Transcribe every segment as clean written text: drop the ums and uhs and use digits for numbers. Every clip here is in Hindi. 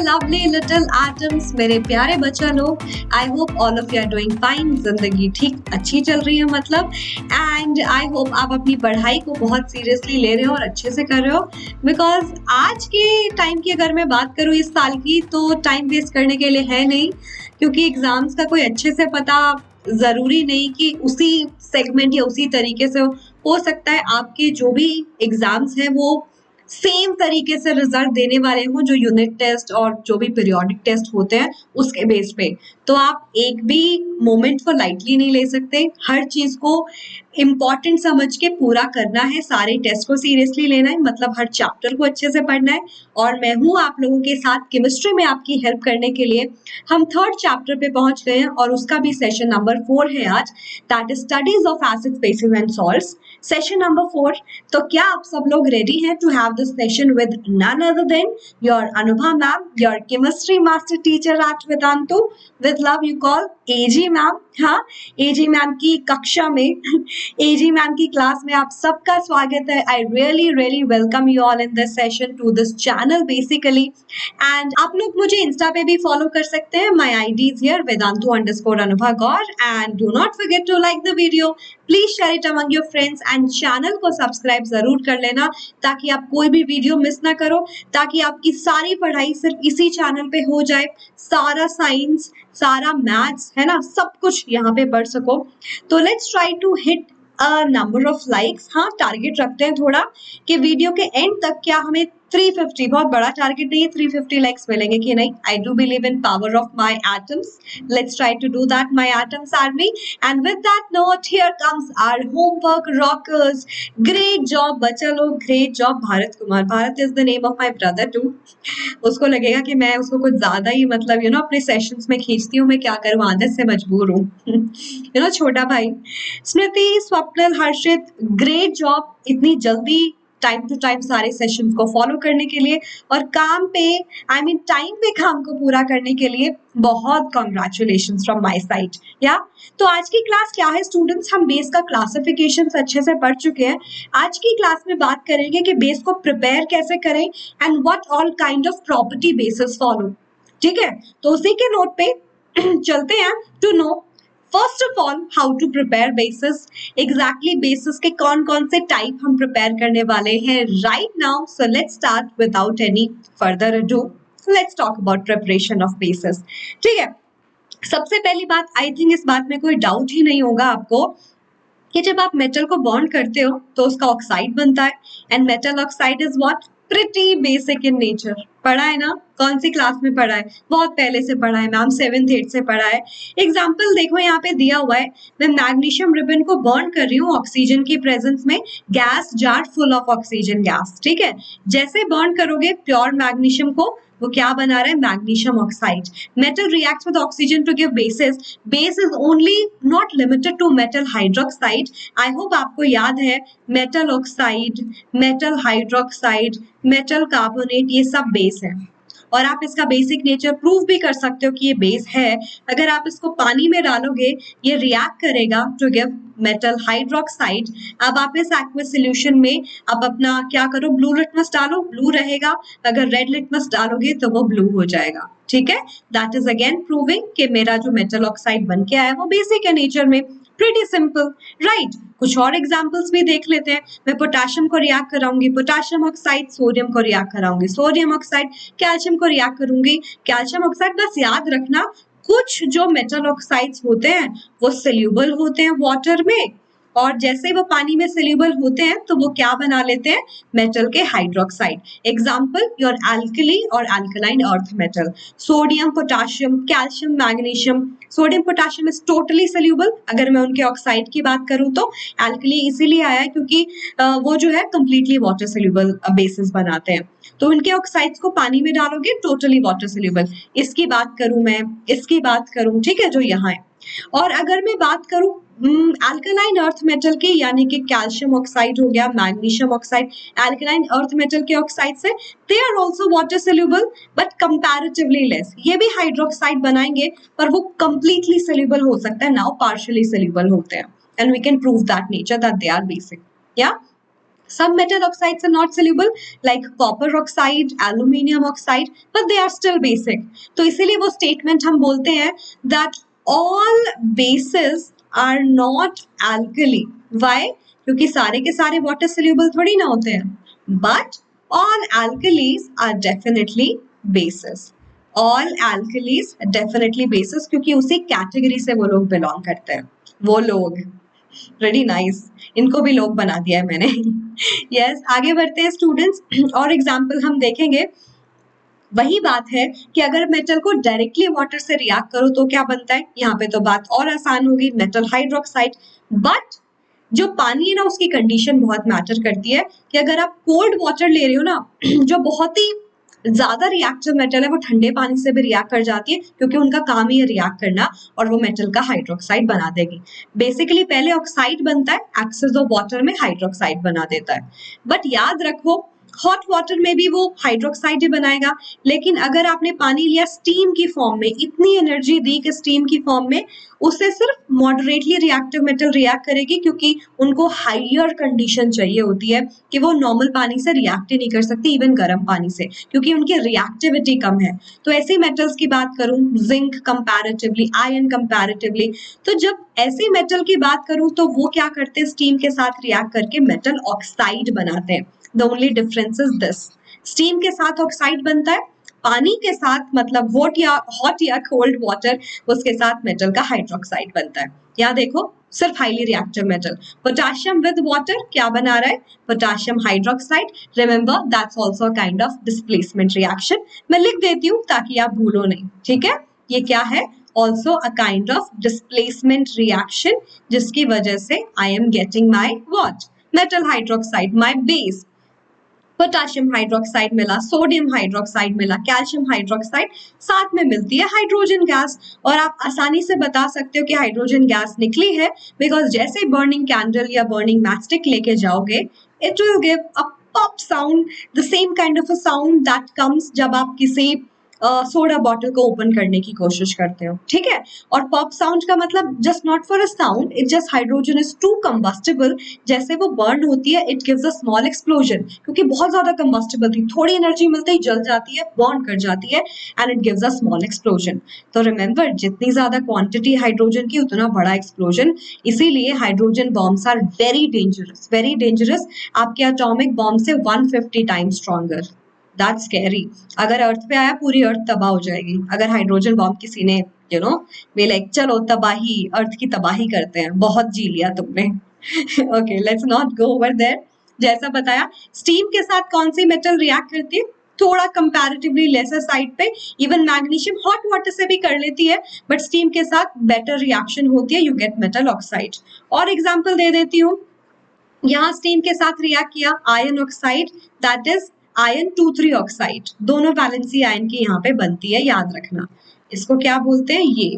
lovely little atoms, मेरे प्यारे बच्चा लोग. I hope all of you are doing fine. जिंदगी ठीक अच्छी चल रही है मतलब. And I hope आप अपनी पढ़ाई को बहुत सीरियसली ले रहे हो और अच्छे से कर रहे हो. Because आज के टाइम की अगर मैं बात करूँ इस साल की, तो टाइम वेस्ट करने के लिए है नहीं, क्योंकि एग्जाम्स का कोई अच्छे से पता ज़रूरी नहीं कि उसी सेगमेंट या उसी तरीके से हो सकता है आपके जो भी एग्जाम्स हैं वो सेम तरीके से रिजल्ट देने वाले हों जो यूनिट टेस्ट और जो भी पीरियोडिक टेस्ट होते हैं उसके बेस पे. तो आप एक भी मोमेंट को लाइटली नहीं ले सकते. हर चीज को इम्पॉर्टेंट समझ के पूरा करना है, सारे टेस्ट को सीरियसली लेना है, मतलब हर चैप्टर को अच्छे से पढ़ना है. और मैं हूँ आप लोगों के साथ केमिस्ट्री में आपकी हेल्प करने के लिए. हम 3rd चैप्टर पे पहुंच गए हैं और उसका भी सेशन नंबर 4 है आज, that is studies of acids, bases and salts, session number 4. तो क्या आप सब लोग रेडी हैं to have this session with none other than your Anubha ma'am, your chemistry master teacher at Vedantu. With love you call AG ma'am. हाँ, AG ma'am की कक्षा में AG ma'am की क्लास में आप सबका स्वागत है. I really welcome you all in this session to this channel basically. And आप लोग मुझे इंस्टा पे भी फॉलो कर सकते हैं. My ID is here Vedantu_Anubha Gaur. And do not forget to like the video. Please share it among your friends and channel को सब्सक्राइब जरूर कर लेना ताकि आप कोई भी वीडियो मिस ना करो, ताकि आपकी सारी पढ़ाई सिर्फ इसी चैनल पे हो जाए. सारा साइंस, सारा मैथ्स है ना, सब कुछ यहाँ पे पढ़ सको. तो let's try to hit a number of likes. हाँ, टारगेट रखते हैं थोड़ा कि वीडियो के एंड तक क्या हमें 350, बहुत बड़ा टारगेट नहीं है, 350 लाइक्स मिलेंगे कि नहीं. I do believe in power of my atoms. Let's try to do that my atoms army. And with that note here comes our homework rockers. Great job बच्चा लोग, great job. Bharat Kumar, Bharat is the name of my brother too. उसको लगेगा कि मैं उसको कुछ ज्यादा ही मतलब अपने सेशंस में खींचती हूँ. मैं क्या करूँ, आदत से मजबूर हूँ. छोटा भाई. स्मृति, स्वप्निल, हर्षित, ग्रेट जॉब इतनी जल्दी टाइम टू टाइम सारे सेशंस को फॉलो करने के लिए और काम पे टाइम पे काम को पूरा करने के लिए बहुत कॉन्ग्रेचुलेशंस फ्रॉम माय साइड. या तो आज की क्लास क्या है स्टूडेंट्स, हम बेस का क्लासिफिकेशन अच्छे से पढ़ चुके हैं. आज की क्लास में बात करेंगे कि बेस को प्रिपेयर कैसे करें and what all kind of property bases follow. ठीक है, तो उसी के नोट पे चलते हैं to know first of all how to prepare bases. Exactly bases के कौन कौन से टाइप हम प्रिपेयर करने वाले हैं right now. So let's start without any further ado. Let's talk about preparation of basis. ठीक है, सबसे पहली बात, आई थिंक इस बात में कोई डाउट ही नहीं होगा आपको कि जब आप मेटल को बॉन्ड करते हो तो उसका ऑक्साइड बनता है. And metal oxide is what, pretty basic in nature. पढ़ा है ना, कौन सी क्लास में पढ़ा है, बहुत पहले से पढ़ा है मैम, 7th 8th से पढ़ा है. एग्जाम्पल देखो यहाँ पे दिया हुआ है, मैं मैग्नीशियम रिबन को बॉन्ड कर रही हूँ ऑक्सीजन की प्रेजेंस में, gas jar full of oxygen gas. ठीक है, जैसे बॉन्ड करोगे प्योर मैग्नीशियम को, वो क्या बना रहा है, magnesium oxide. Metal reacts with oxygen to give bases. Base is only not limited to metal hydroxide. I hope आपको याद है, metal oxide, metal hydroxide, metal carbonate, ये सब बेस है. और आप इसका बेसिक नेचर प्रूव भी कर सकते हो कि ये बेस है. अगर आप इसको पानी में डालोगे ये रिएक्ट करेगा टू गिव मेटल हाइड्रोक्साइड. अब आप इस एक्वस सॉल्यूशन में अब अपना क्या करो, ब्लू लिटमस डालो, ब्लू रहेगा. अगर रेड लिटमस डालोगे तो वो ब्लू हो जाएगा. ठीक है, दैट इज अगेन प्रूविंग कि मेरा जो मेटल ऑक्साइड बन के आया वो बेसिक है नेचर में. Pretty simple right. कुछ और एग्जांपल्स भी देख लेते हैं. मैं पोटेशियम को रिएक्ट कराऊंगी, पोटेशियम ऑक्साइड, सोडियम को रिएक्ट कराऊंगी, सोडियम ऑक्साइड, कैल्शियम को रिएक्ट करूंगी, कैल्शियम ऑक्साइड. बस याद रखना कुछ जो मेटल ऑक्साइड्स होते हैं वो सोल्यूबल होते हैं वाटर में, और जैसे वो पानी में सोल्यूबल होते हैं तो वो क्या बना लेते हैं, मेटल के हाइड्रोक्साइड. एग्जांपल योर एल्कली और alkaline earth metal. Sodium, potassium, calcium, magnesium. Sodium potassium is totally soluble. अगर मैं उनके ऑक्साइड की बात करूं तो एल्कली इसीलिए आया है क्योंकि वो जो है कंप्लीटली वाटर सोल्यूबल बेसिस बनाते हैं. तो उनके ऑक्साइड्स को पानी में डालोगे टोटली वाटर सोल्यूबल. इसकी बात करूं मैं, इसकी बात करूं, ठीक है, जो यहाँ है. और अगर मैं बात करूं अल्कलाइन अर्थ मेटल की, यानी कि कैल्शियम ऑक्साइड हो गया, magnesium oxide, alkaline earth metal के ऑक्साइड से, they are also water soluble but comparatively less. ये भी हाइड्रोक्साइड बनाएंगे पर वो कंप्लीटली सोल्यूबल हो सकता है, नाउ पार्शियली सोल्यूबल होते हैं. And we can prove that nature that they are basic. या Some metal oxides are not soluble like copper oxide, aluminium oxide, but they are still basic. तो इसीलिए वो statement हम बोलते हैं that all bases are not alkali. Why? क्योंकि सारे के सारे water soluble थोड़ी ना होते हैं. But all alkalis are definitely bases. All alkalis definitely bases क्योंकि उसी category से वो लोग belong करते हैं. वो लोग वेरी नाइस, इनको भी लोग बना दिया है मैंने. यस, आगे बढ़ते हैं स्टूडेंट्स. और एग्जाम्पल हम देखेंगे. वही बात है कि अगर मेटल को डायरेक्टली वाटर से रिएक्ट करो तो क्या बनता है. यहाँ पे तो बात और आसान होगी, मेटल हाइड्रोक्साइड. बट जो पानी है ना, उसकी कंडीशन बहुत मैटर करती है कि अगर आप कोल्ड वाटर ले रहे हो ना, जो बहुत ही ज्यादा रिएक्टिव मेटल है, वो ठंडे पानी से भी रिएक्ट कर जाती है क्योंकि उनका काम ही है रिएक्ट करना, और वो मेटल का हाइड्रोक्साइड बना देगी. बेसिकली पहले ऑक्साइड बनता है, एक्सेस ऑफ वाटर में हाइड्रोक्साइड बना देता है. बट याद रखो, हॉट वाटर में भी वो हाइड्रोक्साइड ही बनाएगा. लेकिन अगर आपने पानी लिया स्टीम की फॉर्म में, इतनी एनर्जी दी कि स्टीम की फॉर्म में उससे सिर्फ मॉडरेटली रिएक्टिव मेटल रिएक्ट करेगी, क्योंकि उनको हाइयर कंडीशन चाहिए होती है कि वो नॉर्मल पानी से रिएक्ट ही नहीं कर सकती, इवन गर्म पानी से, क्योंकि उनकी रिएक्टिविटी कम है. तो ऐसे मेटल्स की बात करूं, जिंक कंपैरेटिवली, आयरन कंपैरेटिवली, तो जब ऐसे मेटल की बात करूं तो वो क्या करते हैं, स्टीम के साथ रिएक्ट करके मेटल ऑक्साइड बनाते हैं. The only difference is this. Steam के साथ ऑक्साइड बनता है, पानी के साथ मतलब हॉट या कोल्ड वाटर, उसके साथ मेटल का हाइड्रोक्साइड बनता है. यहाँ देखो, सिर्फ highly reactive metal. Potassium with water क्या बना रहा है, potassium hydroxide. Remember, that's also kind of displacement reaction. मैं लिख देती हूँ ताकि आप भूलो नहीं, ठीक है. ये क्या है, also a kind of displacement reaction, जिसकी वजह से I am getting my what, metal hydroxide, my base. Potassium hydroxide मिला, सोडियम हाइड्रोक्साइड मिला, कैल्शियम हाइड्रोक्साइड, साथ में मिलती है हाइड्रोजन गैस. और आप आसानी से बता सकते हो कि हाइड्रोजन गैस निकली है, बिकॉज जैसे बर्निंग कैंडल या बर्निंग मैचस्टिक लेके जाओगे, it will give a pop sound, the same kind of a sound that comes जब आप किसी सोडा बॉटल को ओपन करने की कोशिश करते हो, ठीक है. और पॉप साउंड का मतलब just not for a sound, it just hydrogen is too combustible. जैसे वो बर्न होती है, it gives a small explosion, क्योंकि बहुत ज्यादा कंबस्टिबल थी, थोड़ी एनर्जी मिलते ही जल जाती है, बर्न कर जाती है, and it gives a small explosion. तो रिमेंबर, जितनी ज्यादा क्वांटिटी हाइड्रोजन की, उतना बड़ा एक्सप्लोजन. इसीलिए hydrogen bombs are very dangerous, very dangerous. आपके एटॉमिक बॉम्ब से 150 टाइम्स स्ट्रॉन्गर. That's scary. अगर अर्थ पे आया, पूरी अर्थ तबाह हो जाएगी. अगर हाइड्रोजन बॉम्ब किसी ने वे लाइक, चलो तबाही, अर्थ की तबाही करते हैं, बहुत जी लिया तुमने. Okay, let's not go over there. जैसा बताया, स्टीम के साथ कौन सी मेटल रिएक्ट करती है, थोड़ा कंपैरेटिवली लेसर साइड पे. इवन मैग्नीशियम हॉट वाटर से भी कर लेती है, बट स्टीम के साथ बेटर रिएक्शन होती है, यू गेट मेटल ऑक्साइड. और एग्जाम्पल दे देती हूँ. यहाँ स्टीम के साथ रिएक्ट किया iron oxide, that is iron 2,3 oxide. दोनों वैलेंसी आयन की यहाँ पे बनती है, याद रखना. इसको क्या बोलते हैं, ये,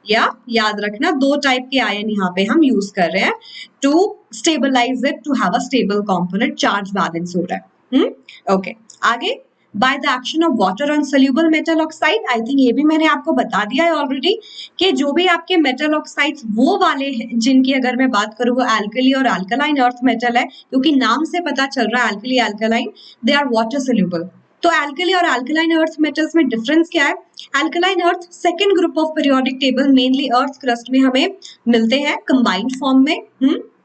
या याद रखना, दो टाइप के आयन यहाँ पे हम यूज कर रहे हैं to stabilize it, to have a stable component, charge balance हो रहा है. ओके, आगे. By the action of water on soluble metal oxide, I think ये भी मैंने आपको बता दिया है ऑलरेडी, कि जो भी आपके मेटल ऑक्साइड्स वो वाले हैं जिनकी अगर मैं बात करूँ, वो एल्कली और अल्कलाइन अर्थ मेटल है, क्योंकि नाम से पता चल रहा है alkali alkaline, they are water soluble. तो एल्कली और अल्कलाइन अर्थ मेटल्स में डिफरेंस क्या है. Alkaline earth second group of periodic table, mainly earth crust में हमें मिलते हैं कंबाइंड फॉर्म में.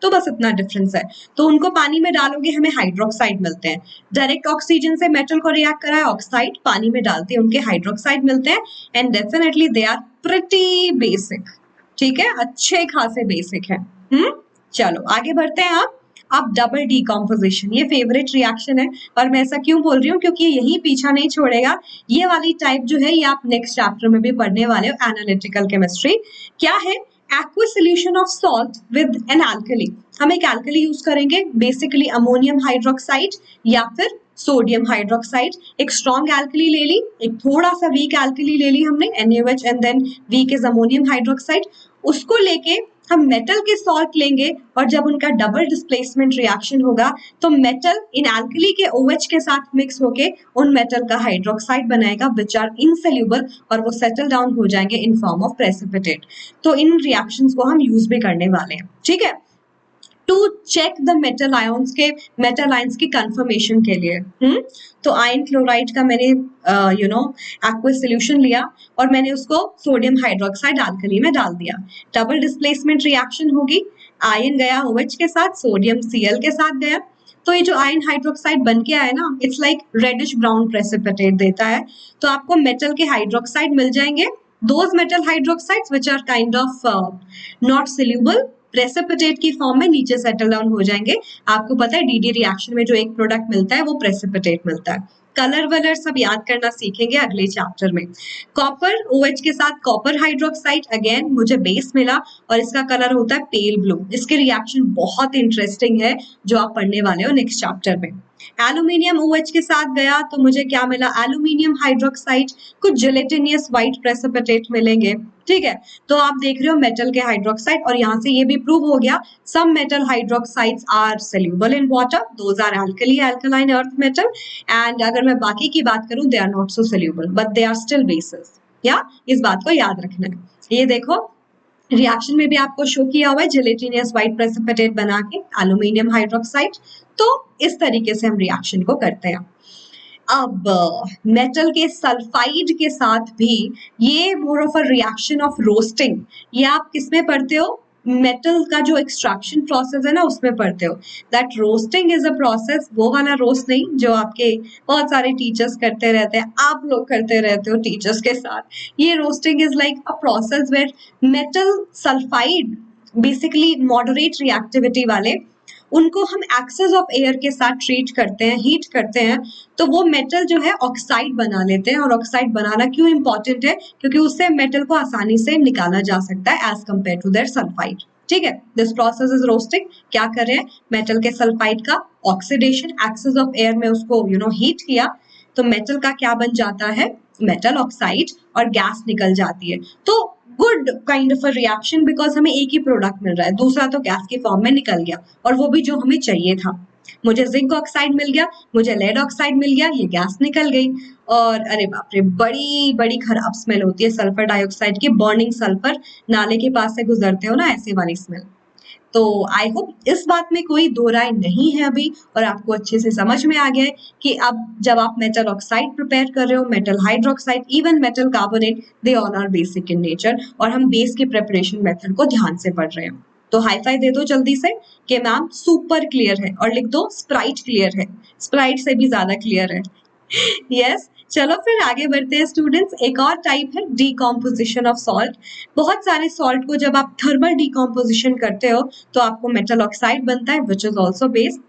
तो बस इतना डिफरेंस है. तो उनको पानी में डालोगे, हमें हाइड्रोक्साइड मिलते हैं. डायरेक्ट ऑक्सीजन से मेटल को रिएक्ट करा है ऑक्साइड, पानी में डालते हैं, उनके हाइड्रोक्साइड मिलते हैं, and definitely they are pretty basic. ठीक है, अच्छे खासे बेसिक है. चलो आगे बढ़ते हैं. अब डबल डीकॉम्पोजिशन, ये फेवरेट रिएक्शन है, और मैं ऐसा क्यों बोल रही हूँ, क्योंकि यही पीछा नहीं छोड़ेगा. ये वाली टाइप जो है, ये आप नेक्स्ट चैप्टर में भी पढ़ने वाले हो, एनालिटिकल केमिस्ट्री. क्या है, aqueous solution of salt with an alkali. हम एक alkali यूज करेंगे, बेसिकली अमोनियम हाइड्रोक्साइड या फिर सोडियम हाइड्रोक्साइड. एक स्ट्रॉन्ग alkali ले ली, एक थोड़ा सा वीक alkali ले ली हमने, NaOH, and then weak is ammonium hydroxide. उसको लेके हम मेटल के सॉल्ट लेंगे, और जब उनका डबल डिस्प्लेसमेंट रिएक्शन होगा तो मेटल इन एल्कली के OH के साथ मिक्स होके उन मेटल का हाइड्रोक्साइड बनाएगा, विच आर इनसोल्यूबल, और वो सेटल डाउन हो जाएंगे इन फॉर्म ऑफ प्रेसिपिटेट. तो इन रिएक्शंस को हम यूज भी करने वाले हैं. ठीक है, to check the metal ions की कंफर्मेशन के लिए। तो आयन क्लोराइड का मैंने एक्वस सोल्यूशन लिया और मैंने उसको सोडियम हाइड्रोक्साइड अल्कली में डाल दिया। डबल डिस्प्लेसमेंट रिएक्शन होगी, आयन गया OH के साथ, सोडियम Cl के साथ गया, तो ये जो आयन हाइड्रोक्साइड बन के आया ना, it's like reddish brown precipitate देता है। तो आपको मेटल के हाइड्रोक्साइड मिल जाएंगे, those metal hydroxides which are kind of not soluble, precipitate की फॉर्म में नीचे सेटल डाउन हो जाएंगे। आपको पता है DD रिएक्शन में जो एक प्रोडक्ट मिलता है वो प्रेसिपिटेट मिलता है। कलर वलर सब याद करना सीखेंगे अगले चैप्टर में। कॉपर OH के साथ कॉपर हाइड्रोक्साइड, अगेन मुझे बेस मिला और इसका कलर होता है पेल ब्लू। इसके रिएक्शन बहुत इंटरेस्टिंग है जो आप पढ़ने वाले हो नेक्स्ट चैप्टर में। एल्यूमिनियम OH के साथ गया तो मुझे क्या मिला, एल्यूमिनियम हाइड्रोक्साइड, कुछ जेलेटिनियस व्हाइट प्रेसिपिटेट मिलेंगे। ठीक है, तो आप देख रहे हो मेटल के हाइड्रोक्साइड, और यहाँ से ये भी प्रूव हो गया some metal hydroxides are soluble in water, those are alkali alkaline earth metal, and अगर मैं बाकी की बात करूं they are not so soluble but they are still bases. या इस बात को याद रखना है। ये देखो रिएक्शन में भी आपको शो किया हुआ है जेलेटिनियस व्हाइट प्रेसिपिटेट बना के एल्यूमिनियम हाइड्रोक्साइड। तो इस तरीके से हम रिएक्शन को करते हैं। अब मेटल के सल्फाइड के साथ भी ये more of a reaction of roasting, ये आप किसमें पढ़ते हो, मेटल का जो एक्सट्रैक्शन प्रोसेस है ना उसमें पढ़ते हो। That roasting is a process, वो वाला रोस्ट नहीं जो आपके बहुत सारे टीचर्स करते रहते हैं, आप लोग करते रहते हो टीचर्स के साथ। ये roasting is like a process where metal sulphide, basically moderate reactivity वाले, उनको हम एक्सेस ऑफ एयर के साथ ट्रीट करते हैं, हीट करते हैं, तो वो मेटल जो है ऑक्साइड बना लेते हैं। और ऑक्साइड बनाना क्यों इंपॉर्टेंट है, क्योंकि उससे मेटल को आसानी से निकाला जा सकता है as compare to their sulphide. ठीक है, दिस प्रोसेस इज रोस्टिंग। क्या कर रहे हैं, मेटल के सल्फाइड का ऑक्सीडेशन, एक्सेस ऑफ एयर में उसको हीट किया, तो मेटल का क्या बन जाता है, मेटल ऑक्साइड, और गैस निकल जाती है। तो good kind of a reaction, because हमें एक ही प्रोडक्ट मिल रहा है, दूसरा तो गैस की फॉर्म में निकल गया, और वो भी जो हमें चाहिए था। मुझे जिंक ऑक्साइड मिल गया, मुझे लेड ऑक्साइड मिल गया, ये गैस निकल गई। और अरे बाप रे, बड़ी बड़ी खराब स्मेल होती है सल्फर डाइऑक्साइड की, बर्निंग सल्फर, नाले के पास से गुजरते हो ना, ऐसे वाली स्मेल। तो आई होप इस बात में कोई दो राय नहीं है अभी, और आपको अच्छे से समझ में आ गया है कि अब जब आप मेटल ऑक्साइड प्रिपेयर कर रहे हो, metal hydroxide, even metal carbonate, they all are basic in nature, और हम बेस की प्रिपरेशन मेथड को ध्यान से पढ़ रहे हैं। तो हाई फाई दे दो जल्दी से कि मैम सुपर क्लियर है, और लिख दो स्प्राइट क्लियर है, स्प्राइट से भी ज्यादा क्लियर है। यस, चलो फिर आगे बढ़ते हैं स्टूडेंट्स। एक और टाइप है डीकॉम्पोजिशन ऑफ सॉल्ट। बहुत सारे सॉल्ट को जब आप थर्मल डीकॉम्पोजिशन करते हो तो आपको मेटल ऑक्साइड बनता है, विच इज ऑल्सो बेस।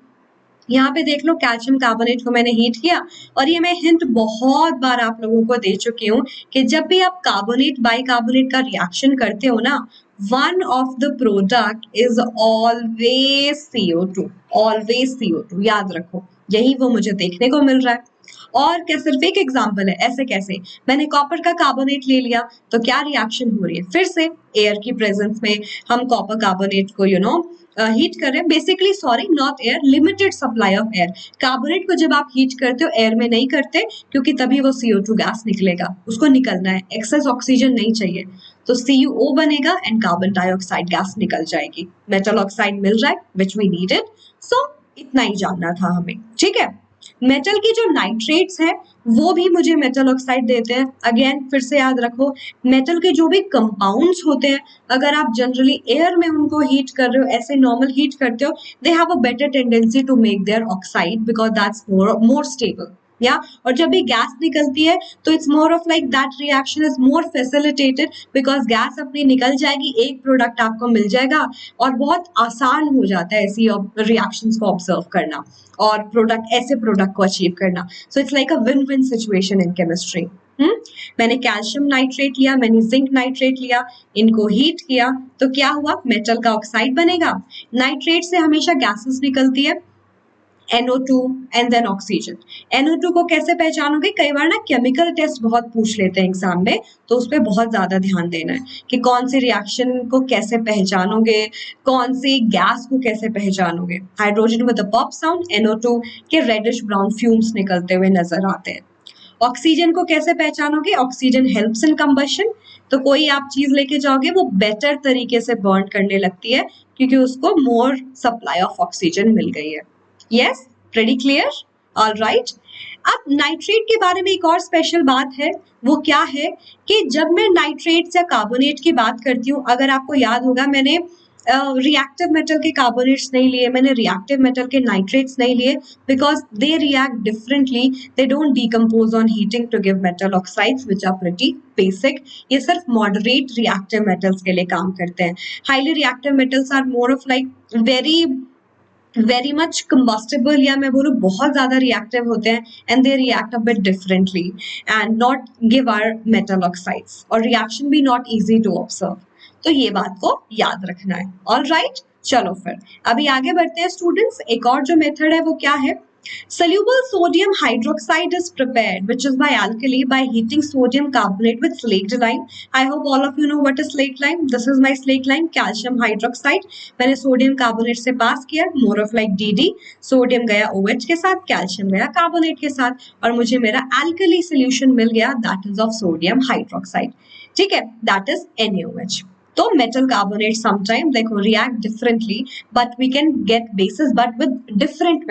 यहाँ पे देख लो कैल्शियम कार्बोनेट को मैंने हीट किया, और ये मैं हिंट बहुत बार आप लोगों को दे चुकी हूँ कि जब भी आप कार्बोनेट बाइकार्बोनेट का रिएक्शन करते हो ना, one of the product is always CO2, always CO2, याद रखो, यही वो मुझे देखने को मिल रहा है। और क्या सिर्फ एक एग्जांपल है, ऐसे कैसे, मैंने कॉपर का कार्बोनेट ले लिया, तो क्या रिएक्शन हो रही है, फिर से एयर की प्रेजेंस में हम कॉपर कार्बोनेट को हीट कर रहे हैं, basically sorry not air, limited supply of air. Carbonate को जब आप हीट करते हो एयर में नहीं करते, क्योंकि तभी वो CO2 गैस निकलेगा, उसको निकलना है, एक्सेस ऑक्सीजन नहीं चाहिए, तो CuO बनेगा एंड कार्बन डाइऑक्साइड गैस निकल जाएगी। मेटल ऑक्साइड मिल रहा है विच वी नीडेड, सो इतना ही जानना था हमें। ठीक है, मेटल की जो नाइट्रेट्स हैं वो भी मुझे मेटल ऑक्साइड देते हैं। अगेन फिर से याद रखो, मेटल के जो भी कंपाउंड्स होते हैं, अगर आप जनरली एयर में उनको हीट कर रहे हो, ऐसे नॉर्मल हीट करते हो, they have a better tendency to make their oxide because that's more stable. या और जब भी गैस निकलती है तो it's more of like that reaction is more facilitated because gas अपनी निकल जाएगी, एक प्रोडक्ट आपको मिल जाएगा, और बहुत आसान हो जाता है ऐसी रिएक्शंस को ऑब्जर्व करना और प्रोडक्ट, ऐसे प्रोडक्ट को अचीव करना। So it's like a win win situation in chemistry. मैंने कैल्शियम नाइट्रेट लिया, मैंने जिंक नाइट्रेट लिया, इनको हीट किया, तो क्या हुआ, मेटल का ऑक्साइड बनेगा। नाइट्रेट से हमेशा गैसेस निकलती है, NO2 and then oxygen. NO2 को कैसे पहचानोगे, कई बार ना केमिकल टेस्ट बहुत पूछ लेते हैं एग्जाम में, तो उस पर बहुत ज्यादा ध्यान देना है कि कौन सी रिएक्शन को कैसे पहचानोगे, कौन सी गैस को कैसे पहचानोगे। Hydrogen with a pop sound, NO2 के रेडिश ब्राउन फ्यूम्स निकलते हुए नजर आते हैं। ऑक्सीजन को कैसे पहचानोगे? ऑक्सीजन हेल्प्स इन कंबशन, तो कोई आप चीज लेके जाओगे वो बेटर तरीके से बर्न करने लगती है क्योंकि उसको मोर सप्लाई ऑफ ऑक्सीजन मिल गई है। Yes, pretty clear? All right. अब नाइट्रेट के बारे में एक और स्पेशल बात है, वो क्या है कि जब मैं नाइट्रेट या कार्बोनेट की बात करती हूँ, अगर आपको याद होगा मैंने रिएक्टिव मेटल के कार्बोनेट्स नहीं लिए, मैंने रिएक्टिव मेटल के नाइट्रेट्स नहीं लिए because they react differently, they don't decompose on heating to give metal oxides which are pretty basic. ये सिर्फ मॉडरेट रिएक्टिव मेटल्स के लिए काम करते हैं। Highly reactive metals are more of like very much combustible, या मैं बोलूँ बहुत ज्यादा रिएक्टिव होते हैं and they react a bit differently and not give our metal oxides, और रिएक्शन भी नॉट इजी टू ऑब्जर्व। तो ये बात को याद रखना है। ऑल राइट, चलो फिर अभी आगे बढ़ते हैं स्टूडेंट्स। एक और जो मेथड है वो क्या है? Soluble sodium hydroxide is prepared, which is by alkali, by heating sodium carbonate with slaked lime. I hope all of you know what is slaked lime. This is my slaked lime, calcium hydroxide. मैंने सोडियम कार्बोनेट से पास किया, more of like DD. Sodium गया OH के साथ, कैल्शियम गया कार्बोनेट के साथ, और मुझे मेरा alkali solution मिल गया, that is of sodium hydroxide. ठीक है, that is NaOH. तो मेटल कार्बोनेट समटाइम देखो react differently, but we can get bases but with different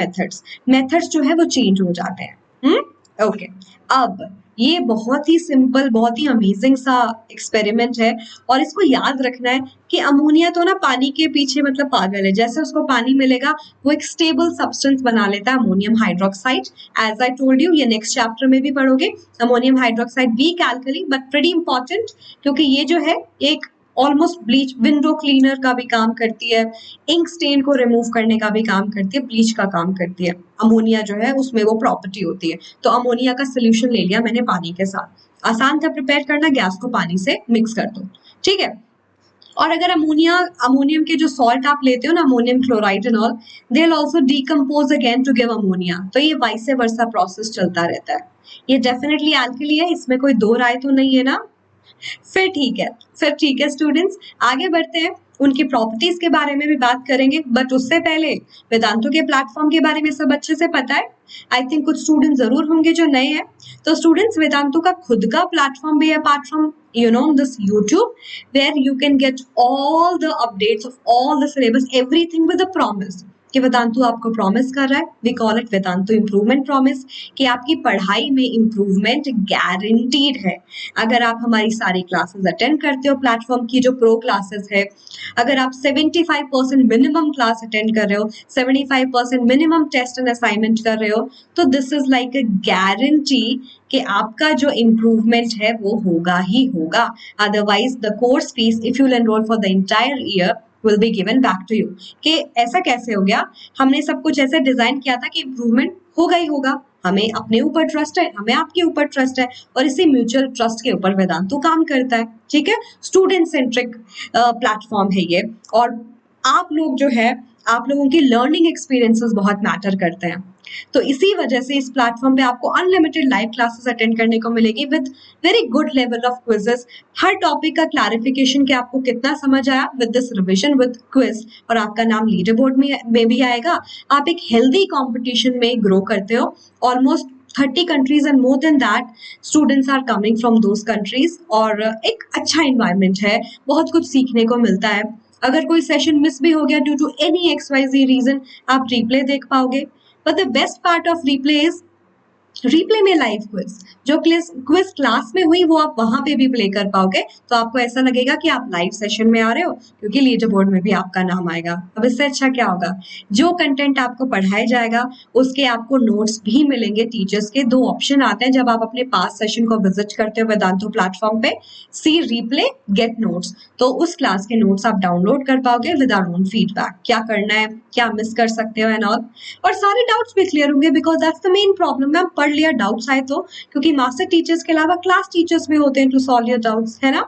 methods जो है वो चेंज हो जाते हैं। ओके, अब ये बहुत ही सिंपल, बहुत ही अमेजिंग सा एक्सपेरिमेंट है, और इसको याद रखना है कि अमोनिया तो ना पानी के पीछे मतलब पागल है, जैसे उसको पानी मिलेगा वो एक स्टेबल सब्सटेंस बना लेता है, ammonium hydroxide. As I told you, ये नेक्स्ट चैप्टर में भी पढ़ोगे। Ammonium hydroxide weak alkali but pretty important, क्योंकि ये जो है एक ऑलमोस्ट ब्लीच, विंडो क्लीनर का भी काम करती है, इंक स्टेन को रिमूव करने का भी काम करती है, ब्लीच का काम करती है। अमोनिया जो है उसमें वो प्रॉपर्टी होती है। तो अमोनिया का सोल्यूशन ले लिया मैंने पानी के साथ, आसान था प्रिपेयर करना, गैस को पानी से मिक्स कर दो, ठीक है। और अगर अमोनियम के जो सॉल्ट आप लेते हो ना, ammonium chloride and all, they will also decompose again to give ammonia. तो ये वाइस वर्सा प्रोसेस चलता रहता है। ये डेफिनेटली एल्कली है, इसमें कोई दो राय तो नहीं है ना? फिर ठीक है स्टूडेंट्स, आगे बढ़ते हैं, उनकी प्रॉपर्टीज के बारे में भी बात करेंगे, बट उससे पहले वेदांतु के प्लेटफॉर्म के बारे में सब अच्छे से पता है? आई थिंक कुछ स्टूडेंट जरूर होंगे जो नए हैं। तो स्टूडेंट्स, वेदांतु का खुद का प्लेटफॉर्म भी है apart from this YouTube, where you can get all the updates of all the syllabus, everything with a promise कि वेदांतु आपको प्रॉमिस कर रहा है, we call it Vedantu improvement promise, कि आपकी पढ़ाई में इम्प्रूवमेंट गारंटीड है अगर आप हमारी सारी क्लासेस अटेंड करते हो। प्लेटफॉर्म की जो प्रो क्लासेस है, अगर आप 75% मिनिमम क्लास अटेंड कर रहे हो, 75% मिनिमम टेस्ट एंड असाइनमेंट कर रहे हो, तो this is like a guarantee कि आपका जो इम्प्रूवमेंट है वो होगा ही होगा। Otherwise the course fees if you enrol for the entire year will be given back to you। कि ऐसा कैसे हो गया? हमने सब कुछ ऐसे डिजाइन किया था कि इम्प्रूवमेंट होगा ही होगा। हमें अपने ऊपर ट्रस्ट है, हमें आपके ऊपर ट्रस्ट है, और इसी म्यूचुअल ट्रस्ट के ऊपर वेदांतु काम करता है, ठीक है। स्टूडेंट सेंट्रिक प्लेटफॉर्म है ये, और आप लोग जो है, आप लोगों की लर्निंग एक्सपीरियंसेस बहुत मैटर करते हैं। तो इसी वजह से इस प्लेटफॉर्म पे आपको अनलिमिटेड लाइव क्लासेस अटेंड करने को मिलेगी with very good level of quizzes. Her topic का क्लैरिफिकेशन कि आपको कितना समझ आया with this revision with quiz, और आपका नाम लीडर बोर्ड में भी आएगा। आप एक हेल्दी कॉम्पिटिशन में ग्रो करते हो। Almost 30 countries and more than that students are coming from those countries, और एक अच्छा इन्वायरमेंट है, बहुत कुछ सीखने को मिलता है। अगर कोई सेशन मिस भी हो गया due to any XYZ reason, आप रिप्ले देख पाओगे। But the best part of replay is replay में लाइव क्विज, जो क्विज क्लास में हुई वो आप वहां पे भी प्ले कर पाओगे। तो आपको ऐसा लगेगा कि आप लाइव सेशन में आ रहे हो, क्योंकि लीडर बोर्ड में भी आपका नाम आएगा। अब इससे अच्छा क्या होगा? जो कंटेंट आपको पढ़ाया जाएगा उसके आपको नोट्स भी मिलेंगे टीचर्स के। दो ऑप्शन आते हैं जब आप अपने पास सेशन को विजिट करते हो वेदांतु प्लेटफॉर्म पे, सी रिप्ले, गेट नोट्स। तो उस क्लास के नोट्स आप डाउनलोड कर पाओगे विद आवर ओन फीडबैक, क्या करना है, क्या मिस कर सकते हो एंड ऑल, और सारे डाउट्स भी क्लियर होंगे, because that's the main problem. Ma'am पढ़ लिया, डाउट्स आए तो, क्योंकि मास्टर टीचर्स के अलावा क्लास टीचर्स भी होते हैं टू सॉल्व योर डाउट्स, है ना।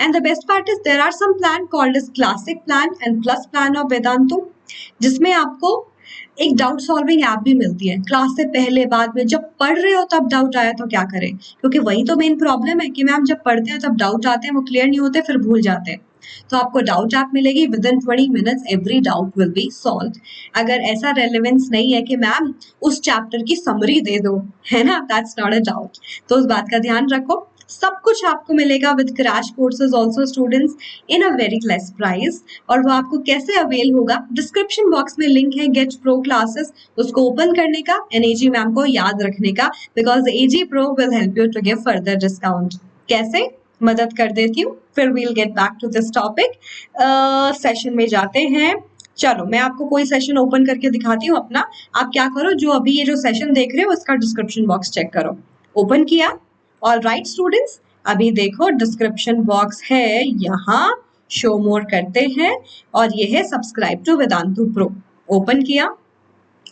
And the best part is there are some plan called as classic plan and plus plan of Vedantu, जिसमें आपको एक डाउट सॉल्विंग ऐप भी मिलती है। क्लास से पहले बाद में जब पढ़ रहे हो तब डाउट आया तो क्या करें, क्योंकि वही तो मेन प्रॉब्लम है कि मैम जब पढ़ते हैं तब डाउट आते हैं, वो क्लियर नहीं होते, फिर भूल जाते हैं। तो आपको डाउट ऐप मिलेगी, with in 20 minutes every doubt will be solve. अगर ऐसा रेलेवेंस नहीं है कि मैम उस चैप्टर की समरी दे दो, है ना, दैट्स नॉट अ डाउट। तो उस बात का ध्यान रखो। सब कुछ आपको मिलेगा with crash courses also students in a very less price. और वो आपको कैसे अवेल होगा, डिस्क्रिप्शन बॉक्स में लिंक है गेट प्रो क्लासेस, उसको ओपन करने का एंड एजी मैम को याद रखने का, because A G pro will help you to give further discount. कैसे, मदद कर देती हूँ, फिर we'll get back to this topic. Session में जाते हैं। चलो मैं आपको कोई सेशन ओपन करके दिखाती हूँ अपना। आप क्या करो, जो अभी ये जो सेशन देख रहे हो उसका डिस्क्रिप्शन बॉक्स चेक करो। ओपन किया, ऑल राइट स्टूडेंट्स, अभी देखो डिस्क्रिप्शन बॉक्स है यहाँ, शो मोर करते हैं और ये है subscribe to Vedantu pro. Open किया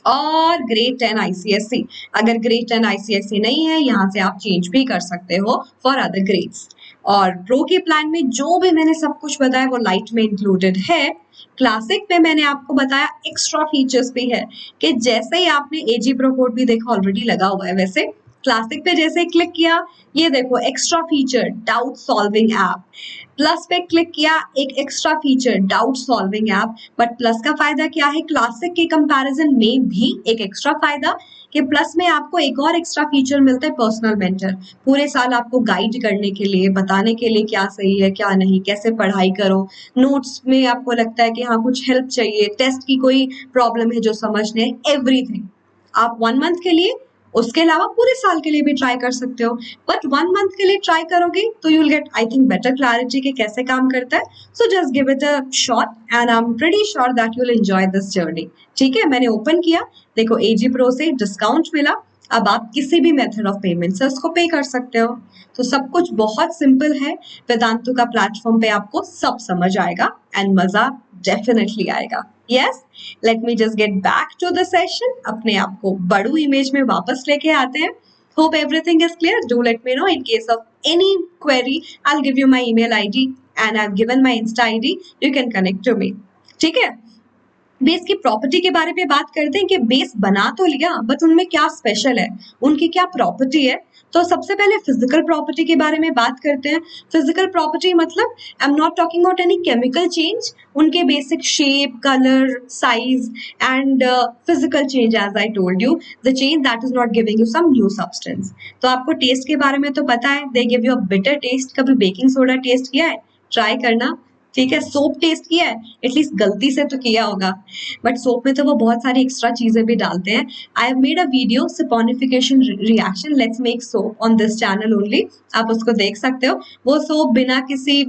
और ग्रेड 10 ICSE, अगर ग्रेड 10 ICSE नहीं है यहाँ से आप चेंज भी कर सकते हो फॉर अदर ग्रेड्स। और प्रो के प्लान में जो भी मैंने सब कुछ बताया वो लाइट में इंक्लूडेड है। क्लासिक में मैंने आपको बताया एक्स्ट्रा फीचर्स भी है कि जैसे ही आपने एजी प्रो कोड भी देखा ऑलरेडी लगा हुआ है, वैसे क्लासिक पे जैसे क्लिक किया ये देखो extra feature doubt solving app, plus पे क्लिक किया एक extra feature doubt solving app. But plus का फायदा क्या है, क्लासिक के कंपैरिजन में भी एक एक्स्ट्रा फायदा कि प्लस में आपको एक और एक्स्ट्रा फीचर मिलता है पर्सनल मेंटर, पूरे साल आपको गाइड करने के लिए, बताने के लिए क्या सही है क्या नहीं, कैसे पढ़ाई करो, नोट्स में आपको लगता है कि हाँ कुछ हेल्प चाहिए, टेस्ट की कोई प्रॉब्लम है जो समझने, एवरीथिंग आप 1 मंथ के लिए, उसके अलावा पूरे साल के लिए भी ट्राई कर सकते हो। बट 1 मंथ के लिए ट्राई करोगे तो you will get I think better clarity कि कैसे काम करता है। So just give it a shot and I am pretty sure that you will enjoy this journey. ठीक है, मैंने ओपन किया, देखो एजी प्रो से डिस्काउंट मिला, अब आप किसी भी मेथड ऑफ पेमेंट से उसको पे कर सकते हो। तो सब कुछ बहुत सिंपल है, वेदांतु का प्लेटफॉर्म पे आपको सब समझ आएगा एंड मजा डेफिनेटली आएगा। Yes, let me just get back to the session, अपने आप को बड़ू इमेज में वापस लेके आते हैं। Hope everything is clear, do let me know in case of any query, I will give you my email ID and I have given my insta ID, you can connect to me. ठीक है, बेस की प्रॉपर्टी के बारे में बात करते हैं कि बेस बना तो लिया बट उनमें क्या स्पेशल है, उनकी क्या प्रॉपर्टी है। तो सबसे पहले फिजिकल प्रॉपर्टी के बारे में बात करते हैं। फिजिकल प्रॉपर्टी मतलब I am not talking about any chemical change, उनके basic shape, colour, size and physical change as I told you, the change that is not giving you some new substance. तो आपको टेस्ट के बारे में तो पता है, they give you a bitter taste. कभी बेकिंग सोडा टेस्ट किया है, ट्राई करना। ठीक है, सोप टेस्ट किया है, एटलीस्ट गलती से तो किया होगा, बट सोप में तो वो बहुत सारी एक्स्ट्रा चीजें भी डालते हैं। I have made a video saponification reaction let's make soap on this channel only, आप उसको देख सकते हो। वो सोप बिना किसी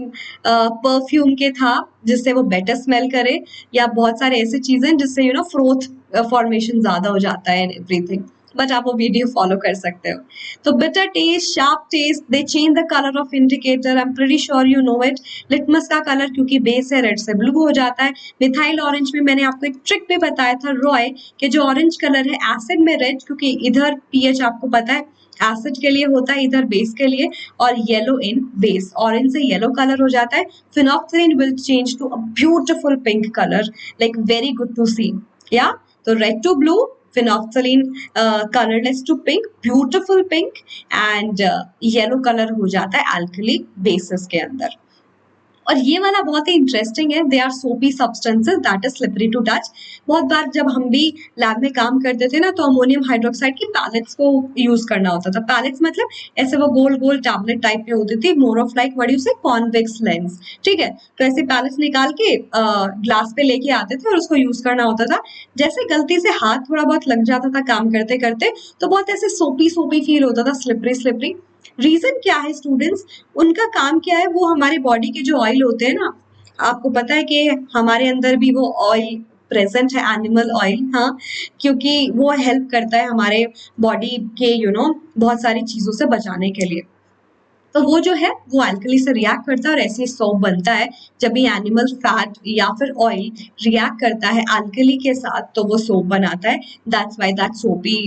परफ्यूम के था जिससे वो बेटर स्मेल करे, या बहुत सारे ऐसे चीजें जिससे यू नो फ्रोथ फॉर्मेशन ज्यादा हो जाता है एंड एवरीथिंग, बट आप वो वीडियो फॉलो कर सकते हो। तो bitter taste, sharp taste, they change the colour of indicator, I am pretty sure you know it. Litmus का कलर क्योंकि बेस है रेड से ब्लू हो जाता है। मिथाइल ऑरेंज में मैंने आपको एक ट्रिक भी बताया था रॉय, कि जो ऑरेंज कलर है एसिड में रेड, क्योंकि इधर पीएच आपको पता है एसिड के लिए होता है, इधर बेस के लिए, और येलो इन बेस, ऑरेंज से येलो कलर हो जाता है। Phenolphthalein will change to a beautiful pink colour, like very good to see. या तो red to blue, phenolphthalein colorless to pink, beautiful pink, and yellow color हो जाता है alkali bases के अंदर। और ये वाला बहुत ही इंटरेस्टिंग है, they are soapy substances that is slippery to touch. बहुत बार जब हम भी लैब में काम करते थे ना, तो अमोनियम हाइड्रोक्साइड की पैलेट्स को यूज करना होता था। पैलेट्स मतलब ऐसे वो गोल गोल टैबलेट टाइप में होती थी, मोर ऑफ लाइक व्हाट यू से कॉन्वेक्स लेंस। ठीक है, तो ऐसे पैलेट्स निकाल के ग्लास पे लेके आते थे और उसको यूज करना होता था। जैसे गलती से हाथ थोड़ा बहुत लग जाता था काम करते करते, तो बहुत ऐसे सोपी सोपी फील होता था, स्लिपरी स्लिपरी। रीजन क्या है स्टूडेंट्स, उनका काम क्या है, वो हमारी बॉडी के जो ऑयल होते हैं ना, आपको पता है कि हमारे अंदर भी वो ऑयल प्रेजेंट है, एनिमल ऑयल, हाँ, क्योंकि वो हेल्प करता है हमारे बॉडी के बहुत सारी चीजों से बचाने के लिए। तो वो जो है वो अल्कली से रिएक्ट करता है और ऐसे सोप बनता है। जब भी एनिमल फैट या फिर ऑयल रिएक्ट करता है अल्कली के साथ, तो वो सोप बनाता है। That's why that soapy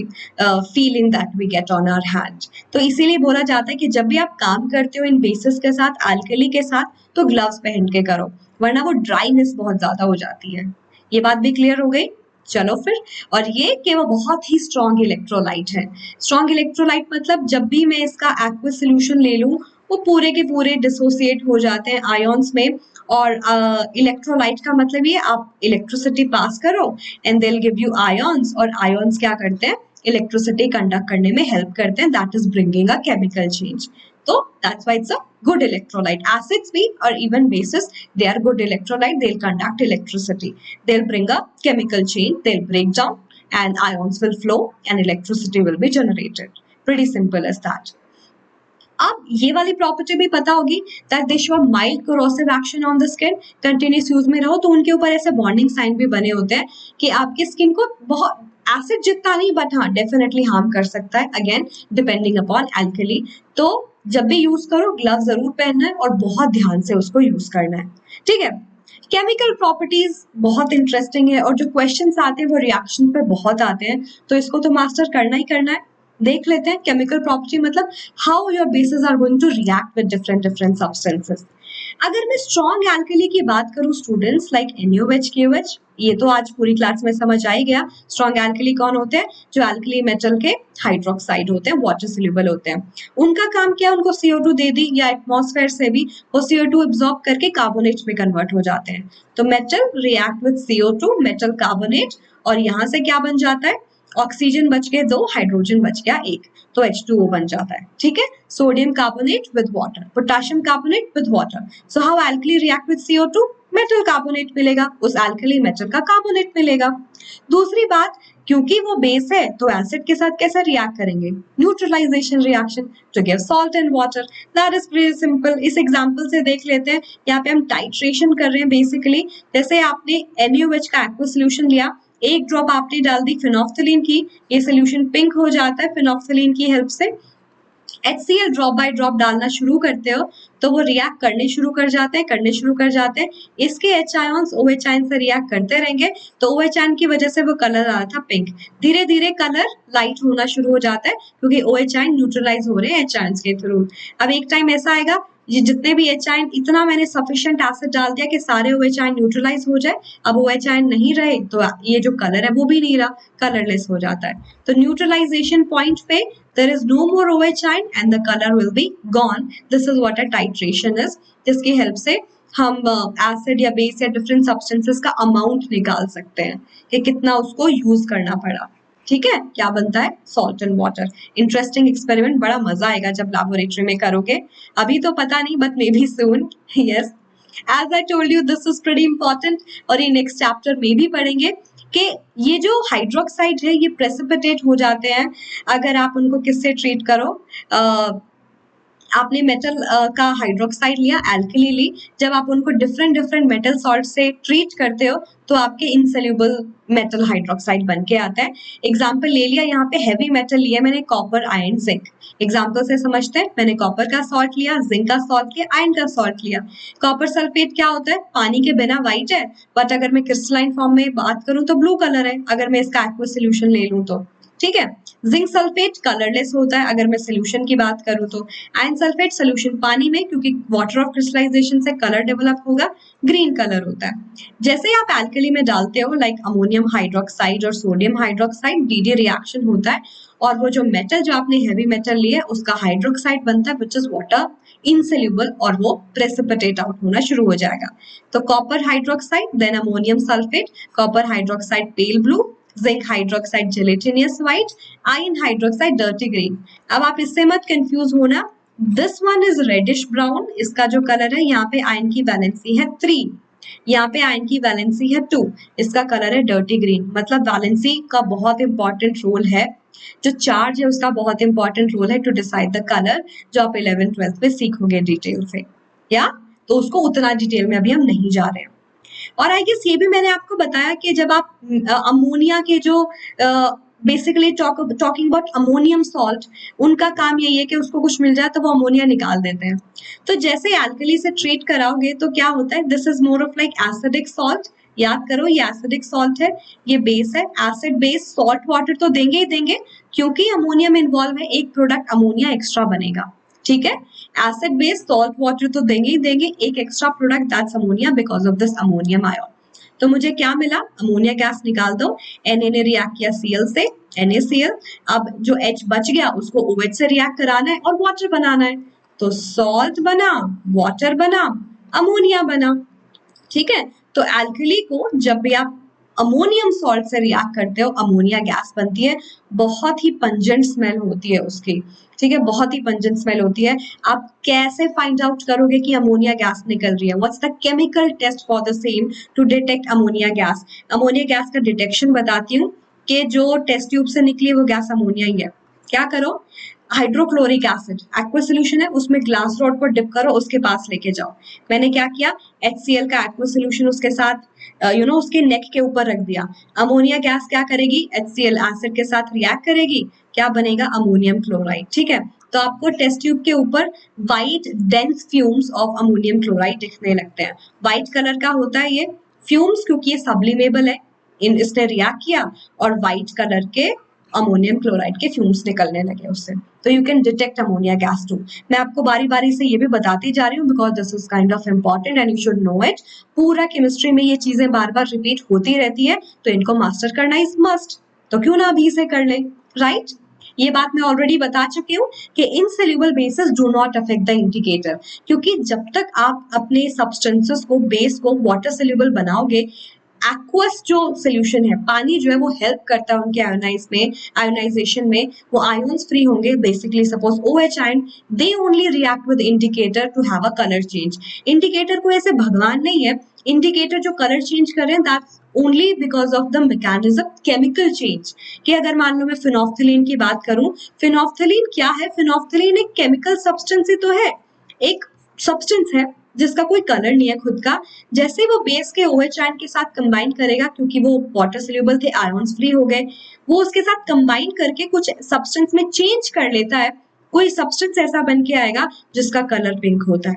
feeling that we get on our hand. तो इसीलिए बोला जाता है कि जब भी आप काम करते हो इन बेसिस के साथ, अल्कली के साथ, तो ग्लव्स पहन के करो, वरना वो ड्राइनेस बहुत ज्यादा हो जाती है। ये बात भी क्लियर हो गई। चलो फिर, और ये कि वो बहुत ही स्ट्रॉन्ग इलेक्ट्रोलाइट है। स्ट्रॉन्ग इलेक्ट्रोलाइट मतलब जब भी मैं इसका एक्वस सोल्यूशन ले लूं, वो पूरे के पूरे डिसोसिएट हो जाते हैं आयॉन्स में और इलेक्ट्रोलाइट का मतलब ये आप इलेक्ट्रिसिटी पास करो and they will give you ions, और आयंस क्या करते हैं, इलेक्ट्रिसिटी कंडक्ट करने में हेल्प करते हैं, that is bringing a chemical change. तो that's why it's a good electrolyte. Acids be or even bases, they are good electrolyte. They'll conduct electricity. They'll bring a chemical chain. They'll break down and ions will flow and electricity will be generated. Pretty simple as that. अब ये वाली प्रॉपर्टी भी पता होगी that they show mild corrosive action on the skin. Continuous use में रहो तो उनके ऊपर ऐसे बॉन्डिंग साइन भी बने होते हैं कि आपके स्किन को बहुत एसिड जितना नहीं बट हाँ डेफिनेटली हार्म कर सकता है, अगेन डिपेंडिंग अपॉन एल्कली. तो जब भी यूज करो ग्लव जरूर पहनना है और बहुत ध्यान से उसको यूज करना है. ठीक है, केमिकल प्रॉपर्टीज बहुत इंटरेस्टिंग है और जो क्वेश्चंस आते हैं वो रिएक्शन पे बहुत आते हैं, तो इसको तो मास्टर करना ही करना है. देख लेते हैं केमिकल प्रॉपर्टी मतलब how your bases are going to react with different different substances. अगर मैं स्ट्रॉन्ग एल्कली की बात करूं स्टूडेंट्स लाइक NaOH, KOH, ये तो आज पूरी क्लास में समझ आ ही गया. स्ट्रॉन्ग एल्कली कौन होते हैं, जो एल्कली मेटल के हाइड्रोक्साइड होते हैं, वाटर सोल्यूबल होते हैं. उनका काम क्या है, उनको CO2 दे दी या एटमॉस्फेयर से भी वो CO2 एब्जॉर्ब करके कार्बोनेट में कन्वर्ट हो जाते हैं. तो metal react with CO2, metal carbonate, और यहाँ से क्या बन जाता है, ऑक्सीजन बच गए 2, हाइड्रोजन बच गया 1, तो H2O बन जाता है. ठीक है, sodium carbonate with water, potassium carbonate with water. So how alkali react with CO2, metal carbonate मिलेगा, उस एल्कली मेटल का कार्बोनेट मिलेगा. दूसरी बात, क्योंकि वो बेस है तो एसिड के साथ कैसे रिएक्ट करेंगे, neutralisation reaction to give salt and water. That is very simple. इस एग्जांपल से देख लेते हैं. यहाँ पे हम टाइट्रेशन कर रहे हैं बेसिकली. जैसे आपने NaOH का एक्वा सोल्यूशन लिया, एक ड्रॉप आपने डाल दी फिनोफ्थलीन की, ये सोल्यूशन पिंक हो जाता है फिनोफ्थलीन की हेल्प से. HCl ड्रॉप बाय ड्रॉप डालना शुरू करते हो तो वो रिएक्ट करने शुरू कर जाते हैं. इसके H आयंस OH आयन से रिएक्ट करते रहेंगे, तो OH आयन की वजह से वो कलर आ रहा था पिंक, धीरे धीरे कलर लाइट होना शुरू हो जाता है क्योंकि OH आयन न्यूट्रलाइज हो रहे हैं H आयंस के थ्रू. अब एक टाइम ऐसा आएगा ये जितने भी H आयन, इतना मैंने सफिशिएंट एसिड डाल दिया कि सारे OH आयन न्यूट्रलाइज हो जाए. अब OH आयन नहीं रहे तो ये जो कलर है वो भी नहीं रहा, कलरलेस हो जाता है. तो न्यूट्रलाइजेशन पॉइंट पे there is no more OH ion and the color will be gone. This is what a titration is, जिसकी हेल्प से हम एसिड या बेस या डिफरेंट सब्सटेंसेस का अमाउंट निकाल सकते हैं कि कितना उसको यूज करना पड़ा. ठीक है, क्या बनता है, salt and water. Interesting experiment, बड़ा मजा आएगा जब लैबोरेटरी में करोगे. अभी तो पता नहीं but maybe soon. Yes, as I told you this is pretty important, और ये नेक्स्ट चैप्टर में भी पढ़ेंगे कि ये जो हाइड्रोक्साइड है ये प्रेसिपिटेट हो जाते हैं अगर आप उनको किससे ट्रीट करो. आपने मेटल का हाइड्रोक्साइड लिया, एल्कली ली, जब आप उनको डिफरेंट डिफरेंट मेटल सॉल्ट से ट्रीट करते हो तो आपके इनसोल्यूबल मेटल हाइड्रोक्साइड बन के आता है. एग्जाम्पल ले लिया, यहाँ पे हैवी मेटल लिया मैंने, कॉपर, आयरन, जिंक. एग्जाम्पल से समझते हैं, मैंने कॉपर का सॉल्ट लिया, जिंक का सॉल्ट लिया, आयरन का सॉल्ट लिया. कॉपर सल्फेट क्या होता है, पानी के बिना व्हाइट है, बट अगर मैं क्रिस्टलाइन फॉर्म में बात करूं तो ब्लू कलर है अगर मैं इसका एक्वा सोल्यूशन ले लूं तो. ठीक है, जिंक सल्फेट कलरलेस होता है अगर मैं सोल्यूशन की बात करूं तो. आयरन सल्फेट सोल्यूशन पानी में, क्योंकि वाटर ऑफ क्रिस्टलाइजेशन से कलर डेवलप होगा, ग्रीन कलर होता है. जैसे ही आप एल्कली में डालते हो लाइक अमोनियम हाइड्रोक्साइड और सोडियम हाइड्रोक्साइड, DD रिएक्शन होता है और वो जो मेटल जो आपने हैवी मेटल लिया है उसका हाइड्रोक्साइड बनता है विच इज वाटर इनसोल्यूबल, और वो प्रेसिपिटेट आउट होना शुरू हो जाएगा. तो copper hydroxide, then ammonium sulphate, copper hydroxide pale blue, zinc hydroxide gelatinous white, iron hydroxide dirty green. अब आप इससे मत कंफ्यूज होना, this one is reddish brown, इसका जो कलर है यहाँ पे आयरन की वैलेंसी है 3, यहाँ पे आयरन की वैलेंसी है 2, इसका कलर है डर्टी ग्रीन. मतलब वैलेंसी का बहुत इंपॉर्टेंट रोल है, जो चार्ज है उसका बहुत इंपॉर्टेंट रोल है टू डिसाइड द कलर, जो आप 11th-12th में सीखोगे डिटेल से. या तो उसको उतना डिटेल में अभी हम नहीं जा रहे हैं. और आई गेस ये भी मैंने आपको बताया कि जब आप अमोनिया के जो basically talking about ammonium salt, उनका काम यही है कि उसको कुछ मिल जाए तो वो अमोनिया निकाल देते हैं. तो जैसे एल्कली से ट्रीट कराओगे तो क्या होता है, this is more of like acidic salt. याद करो ये एसिडिक सॉल्ट है, ये बेस है. एसिड बेस सॉल्ट वाटर तो देंगे ही देंगे, क्योंकि अमोनियम इन्वॉल्व है, एक प्रोडक्ट अमोनिया एक्स्ट्रा बनेगा. ठीक है, एसिड बेस सॉल्ट वाटर तो देंगे ही देंगे, एक extra product that's ammonia because of this ammonium ion. तो मुझे क्या मिला, अमोनिया गैस निकाल दो, Na ने रिएक्ट किया Cl से, NaCl. अब जो H बच गया उसको OH से रिएक्ट कराना है और वाटर बनाना है, तो सॉल्ट बना, वाटर बना, अमोनिया बना. ठीक है। तो एल्कली को जब भी आप अमोनियम सॉल्ट से रिएक्ट करते हो, अमोनिया गैस बनती है, बहुत ही पंजेंट स्मेल होती है उसकी, ठीक है, बहुत ही पंजेंट स्मेल होती है। आप कैसे फाइंड आउट करोगे कि अमोनिया गैस निकल रही है? What's the chemical test for the same to detect ammonia gas? Ammonia gas का डिटेक्शन बताती हूँ कि जो टेस्ट ट्यूब से निकली वो गैस अमोनिया ही है। क्या करो, हाइड्रोक्लोरिक एसिड एक्वा सोल्यूशन है, उसमें ग्लास रॉड को डिप करो, उसके पास लेके जाओ। मैंने क्या किया, HCl का एक्वा सोल्यूशन उसके साथ उसके नेक के ऊपर रख दिया। अमोनिया गैस क्या करेगी, HCl एसिड के साथ रिएक्ट करेगी, क्या बनेगा, अमोनियम क्लोराइड। ठीक है, तो आपको टेस्ट ट्यूब के ऊपर white dense fumes of ammonium chloride दिखने लगते हैं। व्हाइट कलर का होता है ये फ्यूम्स क्योंकि ये सब्लिमेबल है, इसने रिएक्ट किया और व्हाइट कलर के अमोनियम क्लोराइड के फ्यूम्स निकलने लगे उससे। तो you can detect ammonia gas too. मैं आपको बारी बारी से ये भी बताती जा रही हूँ because this is kind of important and you should know it. पूरा केमिस्ट्री में ये चीजें बार बार रिपीट होती रहती है, तो इनको मास्टर करना इज मस्ट। तो क्यों ना अभी से कर ले, राइट? ये बात मैं ऑलरेडी बता चुकी हूँ कि insoluble basis do not affect the indicator, क्योंकि जब तक आप अपने सब्सटेंसेस को, बेस को वाटर सोल्यूबल बनाओगे, एक्वस जो सोल्यूशन है, पानी जो है वो हेल्प करता है उनके आयोनाइजेशन में, वो आयंस फ्री होंगे basically. Suppose OH ion, they only react with indicator to have a colour change. Indicator को ऐसे भगवान नहीं है, इंडिकेटर जो कलर चेंज कर रहे हैं that's only because of the mechanism chemical change. कि अगर मान लो मैं फिनोफ्थलीन की बात करूं, फिनोफ्थलीन क्या है, फिनोफ्थलीन एक केमिकल सब्सटेंस ही तो है, एक सब्सटेंस है जिसका कोई कलर नहीं है खुद का। जैसे वो बेस के OH आयन के साथ कंबाइन करेगा, क्योंकि वो वाटर सोल्यूबल थे, आयंस फ्री हो गए, वो उसके साथ कंबाइन करके कुछ सब्सटेंस में चेंज कर लेता है, कोई सब्सटेंस ऐसा बन के आएगा जिसका कलर पिंक होता है।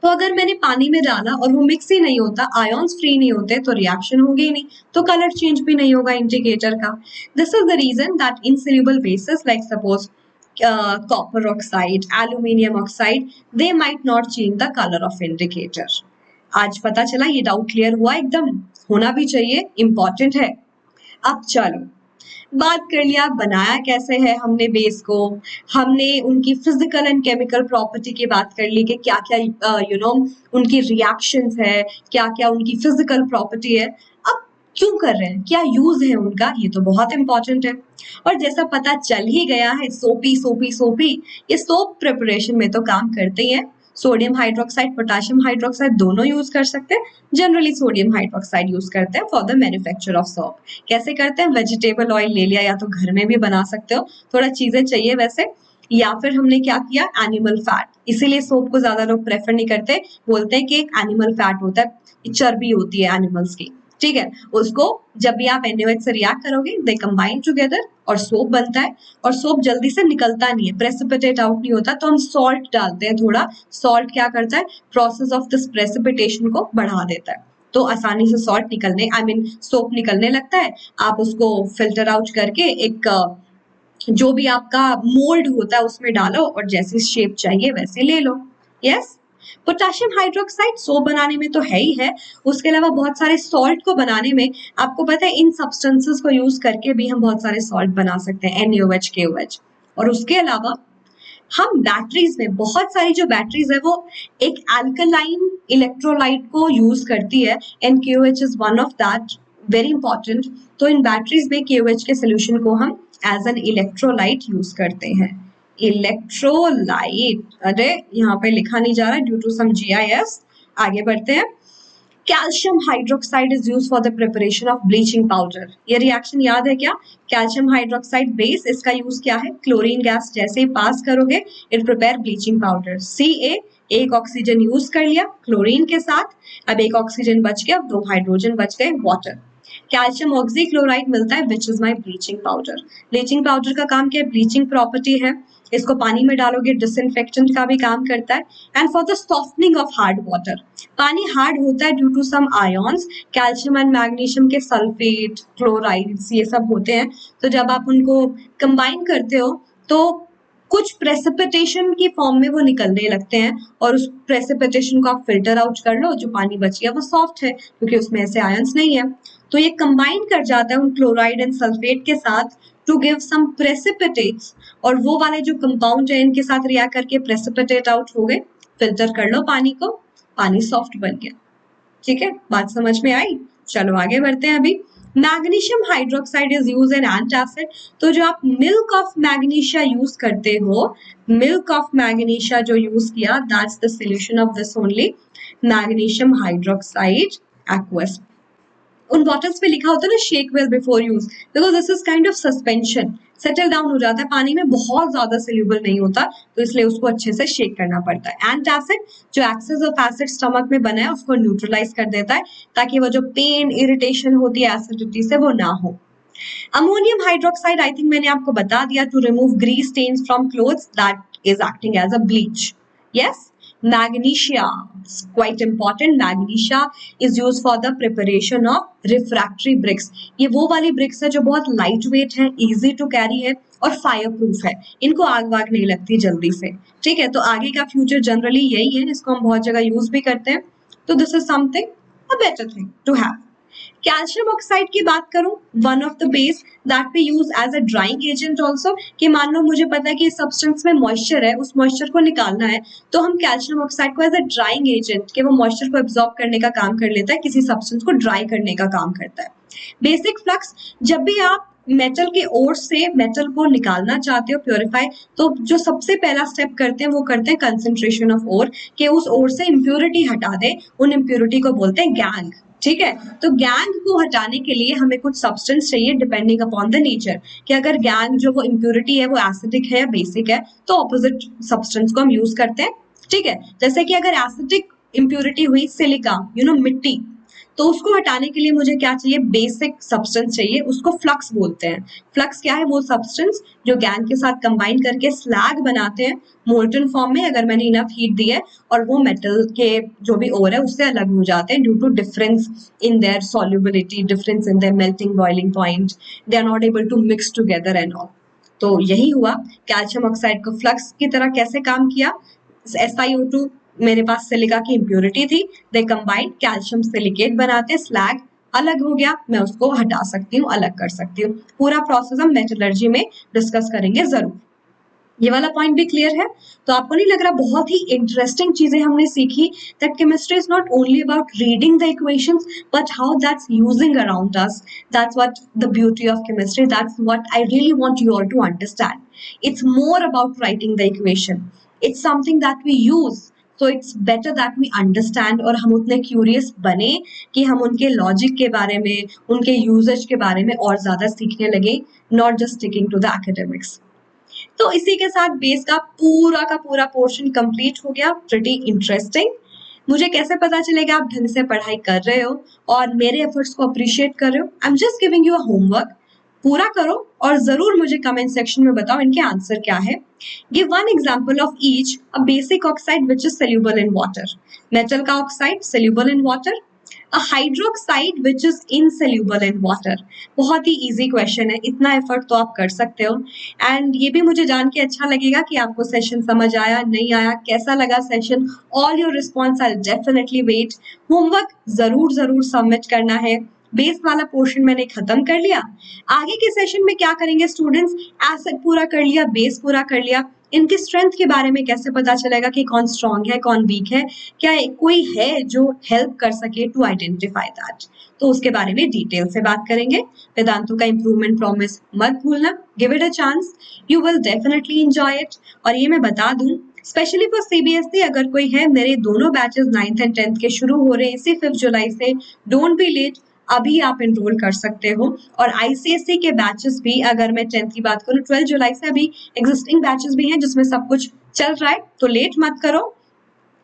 तो अगर मैंने पानी में डाला और वो मिक्स ही नहीं होता, आयंस फ्री नहीं होते, तो रिएक्शन होगी ही नहीं, तो कलर चेंज भी नहीं होगा इंडिकेटर का। This is the reason that insoluble bases like suppose copper oxide, aluminium oxide, they might not change the color of indicator. आज पता चला, ये डाउट क्लियर हुआ, एकदम होना भी चाहिए, इंपॉर्टेंट है। अब चलो बात कर लिया बनाया कैसे है हमने बेस को, हमने उनकी फिजिकल एंड केमिकल प्रॉपर्टी की बात कर ली कि क्या क्या उनकी रिएक्शंस है, क्या क्या उनकी फिजिकल प्रॉपर्टी है। अब क्यों कर रहे हैं, क्या यूज है उनका, ये तो बहुत इंपॉर्टेंट है। और जैसा पता चल ही गया है, सोपी सोपी सोपी, ये सोप प्रिपरेशन में तो काम करते ही है। सोडियम हाइड्रोक्साइड, पोटेशियम हाइड्रोक्साइड दोनों यूज कर सकते हैं। जनरली सोडियम हाइड्रोक्साइड यूज करते हैं for the manufacture of soap. कैसे करते हैं, वेजिटेबल ऑयल ले लिया, या तो घर में भी बना सकते हो, थोड़ा चीजें चाहिए वैसे, या फिर हमने क्या किया, एनिमल फैट। इसीलिए सोप को ज्यादा लोग प्रेफर नहीं करते, बोलते हैं कि एक एनिमल फैट होता है, चर्बी होती है एनिमल्स की, ठीक है। उसको जब भी आप NaOH से रिएक्ट करोगे, दे कंबाइन टुगेदर और सोप बनता है। और सोप जल्दी से निकलता नहीं है, प्रेसिपिटेट आउट नहीं होता, तो हम सॉल्ट डालते हैं थोड़ा। सॉल्ट क्या करता है, प्रोसेस ऑफ दिस प्रेसिपिटेशन को बढ़ा देता है, तो आसानी से सॉल्ट निकलने, सोप निकलने लगता है। आप उसको फिल्टर आउट करके एक जो भी आपका मोल्ड होता है उसमें डालो और जैसी शेप चाहिए वैसे ले लो। यस, पोटेशियम हाइड्रोक्साइड सोप बनाने में तो है ही है, उसके अलावा बहुत सारे सॉल्ट को बनाने में, आपको पता है इन सब्सटेंसेस को यूज करके भी हम बहुत सारे सॉल्ट बना सकते हैं, NaOH, KOH। और उसके अलावा हम बैटरीज में, बहुत सारी जो बैटरीज है वो एक अल्कलाइन इलेक्ट्रोलाइट को यूज करती है, and KOH is one of that, very important. तो इन बैटरीज में KOH के सोल्यूशन को हम एज एन इलेक्ट्रोलाइट यूज करते हैं। इलेक्ट्रोलाइट, अरे यहाँ पे लिखा नहीं जा रहा ड्यू टू सम GIS। आगे बढ़ते हैं। Calcium hydroxide is use for the preparation of bleaching powder. ये रिएक्शन याद है क्या, कैल्शियम हाइड्रोक्साइड बेस, इसका यूज क्या है, क्लोरीन गैस जैसे ही पास करोगे it prepare bleaching powder. Ca, एक ऑक्सीजन यूज कर लिया क्लोरीन के साथ, अब एक ऑक्सीजन बच गया, 2 हाइड्रोजन बच गए, वाटर। कैल्शियम ऑक्सीक्लोराइड मिलता है which is my bleaching powder. Bleaching powder का काम क्या है, ब्लीचिंग प्रॉपर्टी है, इसको पानी में डालोगे डिसइंफेक्टेंट का भी काम करता है। And for the softening of hard water, पानी हार्ड होता है due to some ions, calcium and magnesium के सल्फेट, क्लोराइड्स, ये सब होते हैं। तो जब आप उनको कंबाइन करते हो तो कुछ प्रेसिपिटेशन की फॉर्म में वो निकलने लगते हैं, और उस प्रेसिपिटेशन को आप फिल्टर आउट कर लो, जो पानी बच गया वो सॉफ्ट है क्योंकि उसमें ऐसे आयंस नहीं है। तो ये कंबाइन कर जाता है उन क्लोराइड एंड सल्फेट के साथ टू गिव सम प्रेसिपिटेट्स, और वो वाले जो कंपाउंड है इनके साथ रिएक्ट करके प्रेसिपिटेट आउट हो गए, फिल्टर कर लो पानी को, पानी सॉफ्ट बन गया। ठीक है, बात समझ में आई? चलो आगे बढ़ते हैं अभी। Magnesium hydroxide is use in antacid. तो जो आप मिल्क ऑफ मैग्नीशिया यूज करते हो, मिल्क ऑफ मैग्नीशिया जो यूज किया, that's the solution of this only, magnesium hydroxide aqueous. उन बॉटल्स पे लिखा होता है ना shake well before use, because this is kind of suspension, settle down हो जाता है पानी में, बहुत ज्यादा सोल्यूबल नहीं होता, तो इसलिए उसको अच्छे से शेक करना पड़ता है। एंटासिड जो एक्सेस ऑफ एसिड स्टमक में बना है उसको न्यूट्रलाइज कर देता है, ताकि वो जो पेन इरिटेशन होती है एसिडिटी से वो ना हो। अमोनियम हाइड्रोक्साइड, आई थिंक मैंने आपको बता दिया, to remove grease stains from clothes, that is acting as a bleach. Yes, magnesia, quite important, magnesia is used for the preparation of refractory bricks। ये वो वाली bricks है जो बहुत लाइट वेट है, easy to carry है और फायर प्रूफ है, इनको आग वाग नहीं लगती जल्दी से। ठीक है, तो आगे का फ्यूचर जनरली यही है, इसको हम बहुत जगह यूज भी करते हैं, तो this is something a better thing to have. Calcium oxide की बात करूं, one of the base that we use as a drying agent also, कि मान लो मुझे पता है कि सब्सटेंस में मॉइस्चर है, उस मॉइस्चर को निकालना है, तो हम कैल्शियम ऑक्साइड को एज अ ड्राइंग एजेंट, कि वो मॉइस्चर को एब्जॉर्ब करने का काम कर लेता है, किसी सब्सटेंस को ड्राई करने का काम करता है। बेसिक फ्लक्स, जब भी आप मेटल के ओर से मेटल को निकालना चाहते हो प्योरीफाई, तो जो सबसे पहला स्टेप करते हैं वो करते हैं कंसंट्रेशन ऑफ ओर, कि उस ओर से इम्प्योरिटी हटा दे, उन इम्प्योरिटी को बोलते हैं गैंग। ठीक है, तो गैंग को हटाने के लिए हमें कुछ सब्सटेंस चाहिए डिपेंडिंग अपॉन द नेचर, कि अगर गैंग जो वो इम्प्योरिटी है वो एसिडिक है या बेसिक है, तो ऑपोजिट सब्सटेंस को हम यूज करते हैं। ठीक है, जैसे कि अगर एसिडिक इम्प्योरिटी हुई सिलिका, मिट्टी, तो उसको हटाने के लिए मुझे क्या चाहिए, बेसिक सब्सटेंस चाहिए, उसको फ्लक्स बोलते हैं। फ्लक्स क्या है, वो सब्सटेंस जो गैंग के साथ कंबाइन करके स्लैग बनाते हैं मोल्टन फॉर्म में, अगर मैंने इनफ हीट दी है, और वो मेटल के जो भी ओर है उससे अलग हो जाते हैं due to difference in their solubility, difference in their melting boiling point, they are not able to mix together and all. तो यही हुआ, कैल्शियम ऑक्साइड को फ्लक्स की तरह कैसे काम किया, SiO2, मेरे पास सिलिका की इम्प्योरिटी थी, दे कंबाइंड कैल्शियम सिलिकेट बनाते, स्लैग अलग हो गया, मैं उसको हटा सकती हूँ, अलग कर सकती हूँ। पूरा प्रोसेस हम मेटलर्जी में डिस्कस करेंगे जरूर। ये वाला पॉइंट भी क्लियर है? तो आपको नहीं लग रहा बहुत ही इंटरेस्टिंग चीजें हमने सीखी, that chemistry is not only about reading the equations but how that's using around us, that's what the beauty of chemistry, that's what I really want you all to understand. It's more about writing the equation, it's something that we use, so it's better that we understand, और हम उतने क्यूरियस बने कि हम उनके लॉजिक के बारे में, उनके यूजेज के बारे में और ज्यादा सीखने लगे, not just sticking to the academics. तो इसी के साथ बेस का पूरा पोर्शन कंप्लीट हो गया, प्रिटी इंटरेस्टिंग। मुझे कैसे पता चलेगा आप ढंग से पढ़ाई कर रहे हो और मेरे एफर्ट्स को अप्रिशिएट कर रहे हो? I am just giving you a homework, पूरा करो और जरूर मुझे कमेंट सेक्शन में बताओ इनके आंसर क्या है। Give one example of each, a basic oxide which is soluble in water, metal का oxide soluble in water, a hydroxide which is insoluble in water. बहुत ही इजी क्वेश्चन है, इतना एफर्ट तो आप कर सकते हो। एंड ये भी मुझे जान के अच्छा लगेगा कि आपको सेशन समझ आया नहीं आया, कैसा लगा session. All your response I definitely wait. Homework जरूर सबमिट करना है। बेस वाला पोर्शन मैंने खत्म कर लिया, आगे के सेशन में क्या करेंगे स्टूडेंट्स, एसिड पूरा कर लिया, बेस पूरा कर लिया, इनकी स्ट्रेंथ के बारे में कैसे पता चलेगा कि कौन स्ट्रॉन्ग है कौन वीक है, क्या कोई है जो हेल्प कर सके टू आइडेंटिफाई दैट, तो उसके बारे में डिटेल से बात करेंगे। वेदांतु का इंप्रूवमेंट प्रॉमिस मत भूलना, give it a chance, you will definitely enjoy it. और ये मैं बता दूं, स्पेशली फॉर CBSE अगर कोई है, मेरे दोनों बैचेस 9th एंड 10th के शुरू हो रहे हैं इसी 5 जुलाई से, डोंट बी लेट, अभी आप एनरोल कर सकते हो। और ICSE के बैचेस भी, अगर मैं 10th की बात करूं, 12 जुलाई से अभी एग्जिस्टिंग बैचेस भी हैं जिसमें सब कुछ चल रहा है, तो लेट मत करो।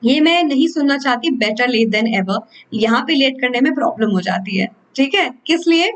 ये मैं नहीं सुनना चाहती, बेटर लेट देन एवर, यहाँ पे लेट करने में प्रॉब्लम हो जाती है। ठीक है, किस लिए?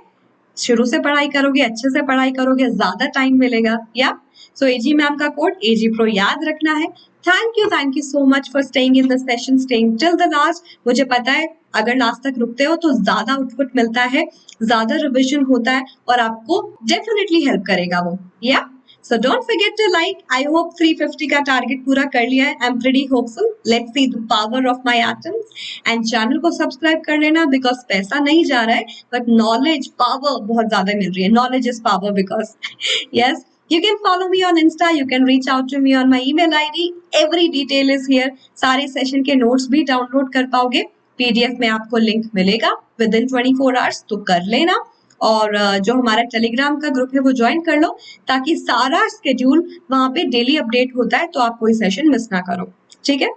शुरू से पढ़ाई करोगे, अच्छे से पढ़ाई करोगे, ज्यादा टाइम मिलेगा। या सो AG मैम का कोड AG Pro याद रखना है। Thank you so much for staying in the session, staying till the last. मुझे पता है अगर लास्ट तक रुकते हो तो ज्यादा आउटपुट मिलता है, ज्यादा रिविजन होता है और आपको डेफिनेटली हेल्प करेगा वो। या so don't forget to like. I hope 350 का टारगेट पूरा कर लिया है, I am pretty hopeful. Let's see the power of my atoms. And channel को सब्सक्राइब कर लेना, बिकॉज पैसा नहीं जा रहा है बट नॉलेज पावर बहुत ज्यादा मिल रही है। Knowledge is power because yes. You can follow me on Insta. You can reach out to me on my email ID. Every detail is here. सारे सेशन के नोट्स भी डाउनलोड कर पाओगे। PDF में आपको लिंक मिलेगा विद इन 24 आवर्स, तो कर लेना। और जो हमारा टेलीग्राम का ग्रुप है वो ज्वाइन कर लो, ताकि सारा शेड्यूल वहां पे डेली अपडेट होता है, तो आप कोई सेशन मिस ना करो। ठीक है,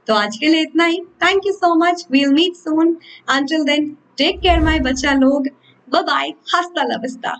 तो आज के लिए इतना ही। Thank you so much, we'll meet soon. Until then take care my बच्चा लोग, बाय बाय, हस्ता ला विस्ता।